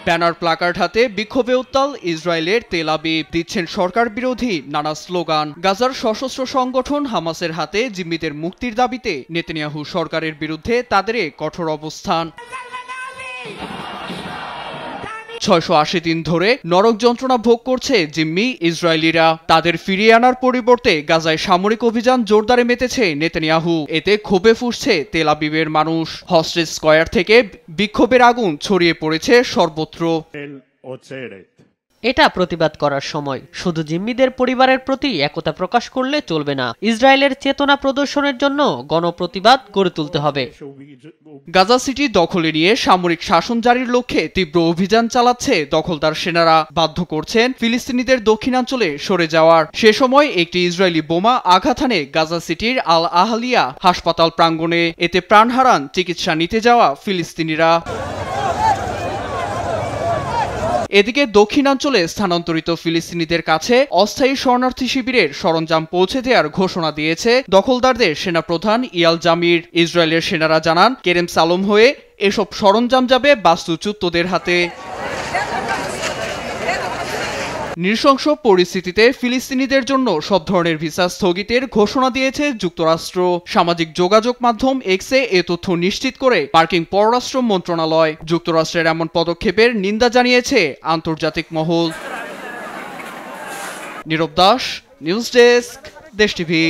Banner placard হাতে বিক্ষোভে উত্তাল ইসরায়েলের তেল আবিব, দিচ্ছেন সরকার বিরোধী নানা স্লোগান। গাজার সশস্ত্র সংগঠন হামাসের হাতে জিম্মিদের মুক্তির দাবিতে নেতানিয়াহু সরকারের বিরুদ্ধে তাদের কঠোর অবস্থান। ৬৮০ দিন ধরে নরক যন্ত্রণা ভোগ করছে জিম্মি ইসরায়েলিরা। তাদের ফিরিয়ে আনার পরিবর্তে গাজায় সামরিক অভিযান জোরদারে মেতেছে নেতানিয়াহু। এতে ক্ষোভে ফুঁসছে তেল আবিবের মানুষ। হস্টেজ স্কয়ার থেকে বিক্ষোভের আগুন ছড়িয়ে পড়েছে সর্বত্র। এটা প্রতিবাদ করার সময়, শুধু জিম্মিদের পরিবারের প্রতি একতা প্রকাশ করলে চলবে না। ইসরায়েলের চেতনা প্রদর্শনের জন্য গণপ্রতিবাদ গড়ে তুলতে হবে। গাজা সিটি দখলে নিয়ে সামরিক শাসন জারির লক্ষ্যে তীব্র অভিযান চালাচ্ছে দখলদার সেনারা। বাধ্য করছেন ফিলিস্তিনিদের দক্ষিণাঞ্চলে সরে যাওয়ার। সে সময় একটি ইসরায়েলি বোমা আঘাত হানে গাজা সিটির আল আহলিয়া হাসপাতাল প্রাঙ্গণে। এতে প্রাণ হারান চিকিৎসা নিতে যাওয়া ফিলিস্তিনিরা। এদিকে দক্ষিণাঞ্চলে স্থানান্তরিত ফিলিস্তিনিদের কাছে অস্থায়ী শরণার্থী শিবিরের সরঞ্জাম পৌঁছে দেওয়ার ঘোষণা দিয়েছে দখলদারদের সেনাপ্রধান ইয়াল জামির। ইসরায়েলের সেনারা জানান, কেরেম সালোম হয়ে এসব সরঞ্জাম যাবে বাস্তুচ্যুতদের হাতে। নৃশংস পরিস্থিতিতে ফিলিস্তিনিদের জন্য সব ধরনের ভিসা স্থগিতের ঘোষণা দিয়েছে যুক্তরাষ্ট্র। সামাজিক যোগাযোগ মাধ্যম এক্সে এ তথ্য নিশ্চিত করে মার্কিন পররাষ্ট্র মন্ত্রণালয়। যুক্তরাষ্ট্রের এমন পদক্ষেপের নিন্দা জানিয়েছে আন্তর্জাতিক মহল। নীরব দাস, নিউজ ডেস্ক, দেশ টিভি।